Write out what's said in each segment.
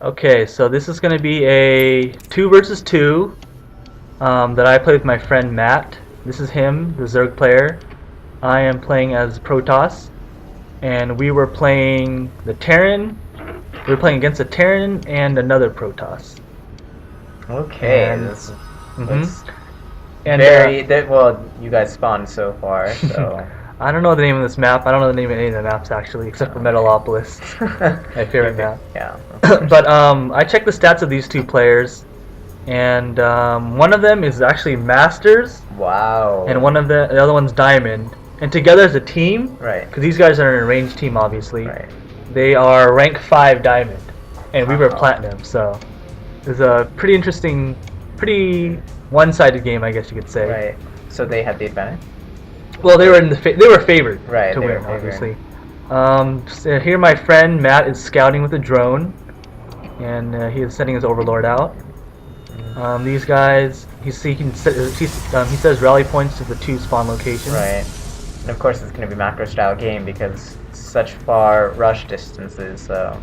Okay, so this is going to be a 2 versus 2 that I play with my friend Matt. This is him, the Zerg player. I am playing as Protoss, and we were playing the Terran. We were playing against a Terran and another Protoss. Okay, And, this mhm. looks And very. Well, you guys spawned so far, so. I don't know the name of this map. I don't know the name of any of the maps actually, except for Metalopolis, my favorite map. Yeah. But I checked the stats of these two players, and one of them is actually Masters, Wow. and the other one's Diamond. And together as a team, Right. because these guys are an arranged team, obviously. Right. They are rank 5 Diamond, and we were Wow. Platinum. So it was a pretty interesting, pretty one-sided game, I guess you could say. Right. So they had the advantage. Well, they were they were favored Right, to they win, were favored. obviously. So here, my friend Matt is scouting with a drone, and he is sending his overlord out. These guys, he says rally points to the 2 spawn locations. Right. And of course, it's going to be macro style game because such far rush distances. So.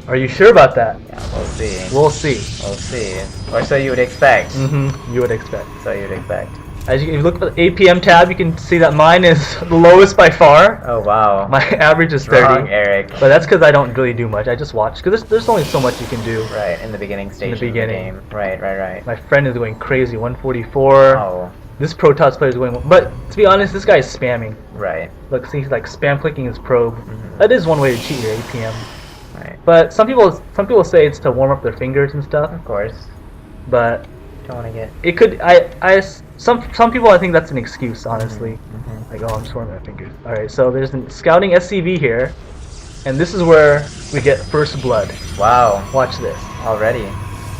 Are you sure about that? Yeah, we'll see. We'll see. We'll see. Or so you would expect. You would expect. So you would expect. As you look at the APM tab, you can see that mine is the lowest by far. Oh wow. My average is 30. Wrong, Eric. But that's because I don't really do much. I just watch. Because there's only so much you can do. Right, in the beginning stage of the beginning. game. Right. My friend is going crazy, 144. Oh, This Protoss player is going. But to be honest, this guy is spamming. right. Look, see, he's like spam clicking his probe. Mhm. That is one way to cheat your APM. Right. But some people say it's to warm up their fingers and stuff. Of course. But Don't want to get. it could. Some people I think that's an excuse, honestly. Mhm. Like, oh, I'm just warming my fingers. All right, so there's a scouting SCV here, and this is where we get first blood. Wow. Watch this. Already.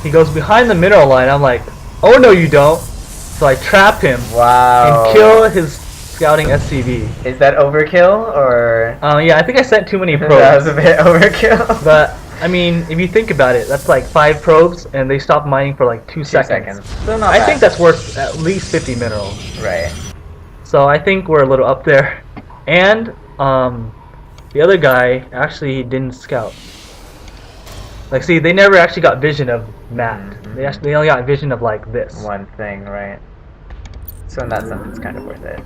He goes behind the mineral line. I'm like, oh no, you don't. So I trap him Wow. and kill his scouting SCV. Is that overkill or? Yeah, I think I sent too many That probes. was a bit overkill. But I mean, if you think about it, that's like 5 probes, and they stop mining for like 2 seconds. Still not I bad. think that's worth at least 50 minerals. Right. So I think we're a little up there. And the other guy actually didn't scout. Like, see, they never actually got vision of Matt. Mhm. They only got vision of like this. One thing, right. So in that sense, it's kind of worth it.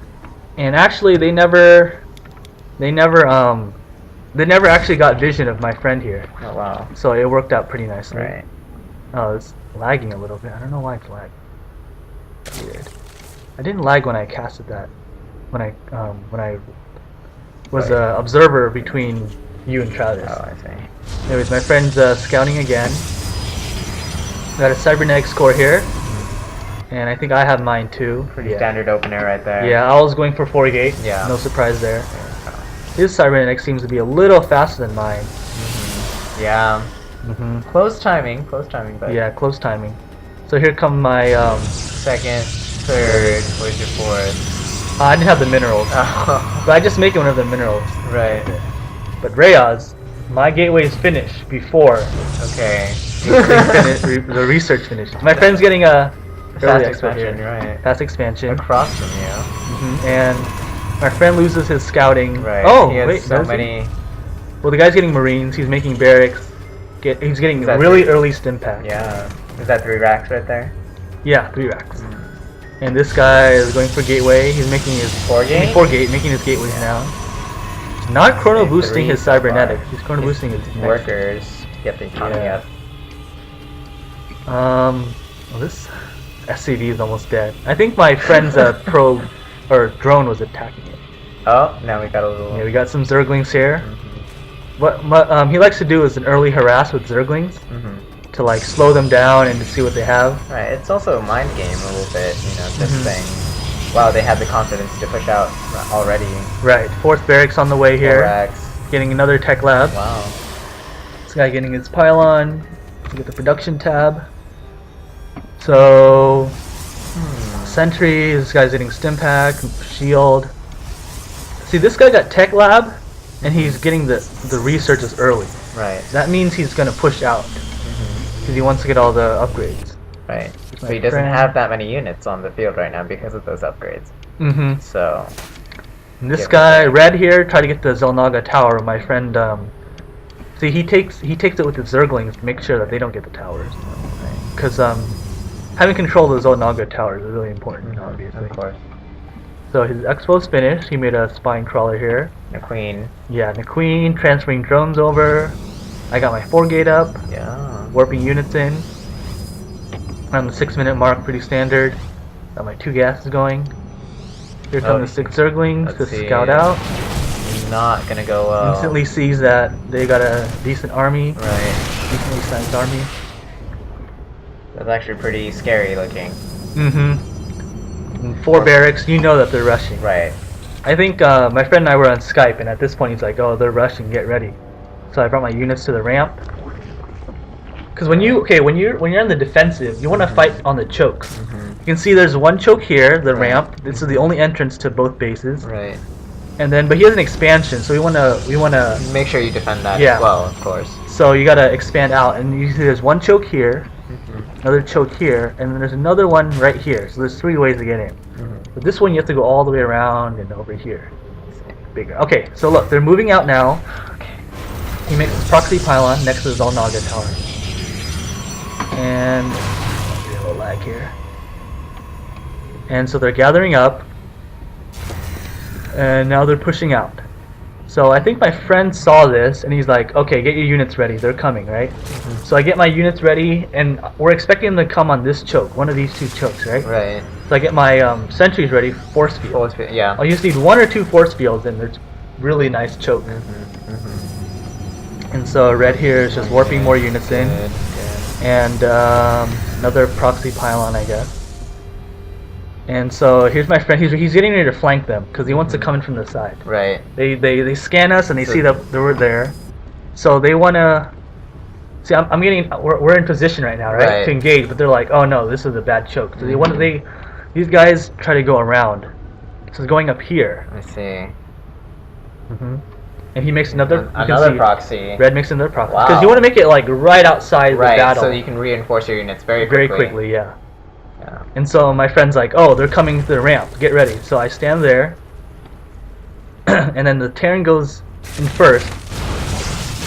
And actually, they never actually got vision of my friend here. Oh wow. So it worked out pretty nicely. Right. Oh, it's lagging a little bit. I don't know why it's lagging. Weird. I didn't lag when I casted that. When I was Right. a observer between you and Travis. Oh, I see. Anyways, my friend's scouting again. Got a cybernetics core here, and I think I have mine too. Pretty standard opener right there. Yeah, I was going for 4 gate. Yeah. No surprise there. His cybernetics seems to be a little faster than mine. Yeah. hmm Close timing, but. Yeah, close timing. So here come my. Second, third, where's your fourth? I didn't have the minerals, Oh, but I just make it one of the minerals. right. But Rayaz, my gateway is finished before Okay. the research finishes. My friend's getting a Fast early expo expansion, here. right. Fast expansion. Across from you. And my friend loses his scouting. Right. Oh, he has wait, so does he? many. Well, the guy's getting marines. He's making barracks. He's getting Is that really three? early stim pack. Yeah. Is that 3 racks right there? Yeah, 3 racks. And this guy is going for gateway. He's making his 4 gate? 4 gate, making his gateways now. He's not chrono Okay, boosting 3 his so far. cybernetics. He's chrono boosting his next. Workers get the economy Yeah. up. Well, this SCV is almost dead. I think my friend's probe or drone was attacking it. Oh, now we got a little. Yeah, we got some Zerglings here. Mhm. What he likes to do is an early harass with Zerglings Mhm. to like slow them down and to see what they have. Right. It's also a mind game a little bit, just Mhm. saying, wow, they had the confidence to push out already. Right, 4th barracks on the way 4 here. racks. Getting another tech lab. Wow. This guy getting his pylon. We get the production tab. So sentry. This guy's getting stim pack, shield. See, this guy got tech lab, and he's getting the researches early. Right. That means he's gonna push out because he wants to get all the upgrades. Right. So My he doesn't friend- have that many units on the field right now because of those upgrades. So. And this Yeah, guy, but- red here, tried to get the Zelnaga tower. My friend See, he takes it with the Zerglings to make sure that they don't get the towers. Because having control of those Onaga towers is really important, obviously. Of course. So his expo's finished. He made a spine crawler here. The queen. Yeah, and the queen, transferring drones over. I got my 4-gate up. Yeah. Warping units in. On the 6-minute mark, pretty standard. Got my 2 gases going. Here come the 6 Zerglings to scout out. Not gonna go well. Instantly sees that they got a decent army. Right. Decently sized army. That's actually pretty scary looking. Mm-hmm. 4 barracks, you know that they're rushing. Right. I think my friend and I were on Skype, and at this point he's like, "Oh, they're rushing. Get ready." So I brought my units to the ramp. Because when you're on the defensive, you want to fight on the chokes. You can see there's one choke here, the ramp. This is the only entrance to both bases. Right. And then, but he has an expansion, so we wanna make sure you defend that yeah. as well, of course. So you gotta expand out, and you see there's one choke here, another choke here, and then there's another one right here. So there's 3 ways to get in. But this one you have to go all the way around and over here. Bigger. Okay, so look, they're moving out now. He makes his proxy pylon next to his Naga tower. And a little lag here. And so they're gathering up. And now they're pushing out. So I think my friend saw this and he's like, okay, get your units ready. They're coming, right? So I get my units ready and we're expecting them to come on this choke, one of these 2 chokes, right? Right. So I get my sentries ready, force field. Force field, yeah. I'll just need 1 or 2 force fields and there's really nice choke. And so red here is just warping more units in. Good. And another proxy pylon, I guess. And so here's my friend. He's getting ready to flank them because he wants to come in from the side. Right. They scan us and they see that we're there, so they want to. See, I'm getting. We're in position right now, right? To engage, but they're like, oh no, this is a bad choke. So these guys try to go around. So it's going up here. I see. And he makes another proxy. Red makes another proxy Wow. because you want to make it like right outside the battle. So you can reinforce your units very quickly. Very quickly, yeah. And so my friend's like, oh, they're coming to the ramp. Get ready. So I stand there, and then the Terran goes in first.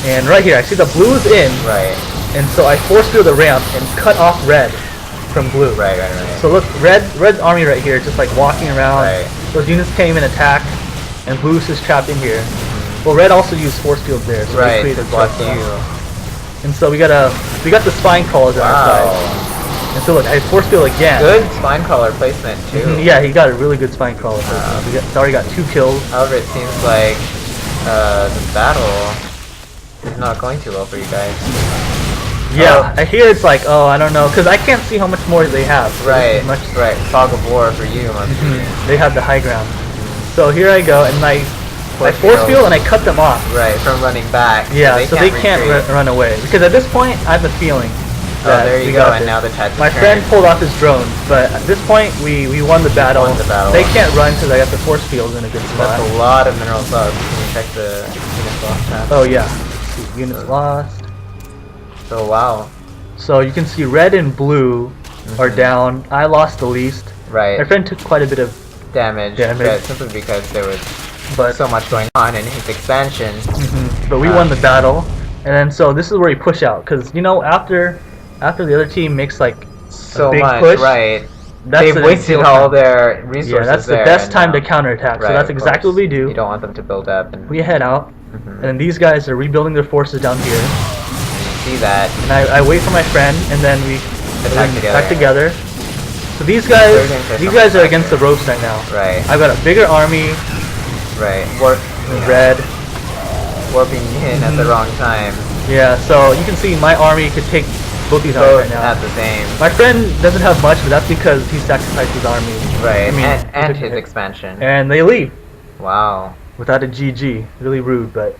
And right here, I see the blue is in. Right. And so I force through the ramp and cut off red from blue. Right. So look, red's army right here, just like walking around. Those units came and attack, and blue's just trapped in here. Well, red also used force fields there, so they created to block you. And so we got the spine crawlers on our side. And so look, I force field again. Good spine crawler placement too. Yeah, he got a really good spine crawler placement. He's already got 2 kills. However, it seems like the battle is not going too well for you guys. Yeah, I hear it's like, oh, I don't know, because I can't see how much more they have. So right. Fog of war for you. They have the high ground. So here I go, and I force field and I cut them off. Right, from running back. Yeah, so they can't run away. Because at this point, I have a feeling. Oh, there you go, and now the tide. My friend pulled off his drones, but at this point, we won the battle. They can't run because I got the force field in a good spot. That's a lot of mineral subs. Can you check the units lost tab? Oh yeah, units lost. So wow. So you can see red and blue are down. I lost the least. Right. My friend took quite a bit of damage. Simply because there was so much going on in his expansion. But we won the battle, and then so this is where we push out because after the other team makes like so a big much, push, they've wasted all their resources. Yeah, that's the best time to counterattack. So that's exactly what we do. You don't want them to build up. And we head out, and then these guys are rebuilding their forces down here. And you see that. And I wait for my friend, and then we attack together. So these guys are against the ropes right now. Right. I've got a bigger army. Right. Red. Warping in at the wrong time. Yeah, so you can see my army could take both these armies right now. At the same. My friend doesn't have much, but that's because he sacrificed his army. Right, and his expansion. And they leave. Wow. Without a GG. Really rude, but...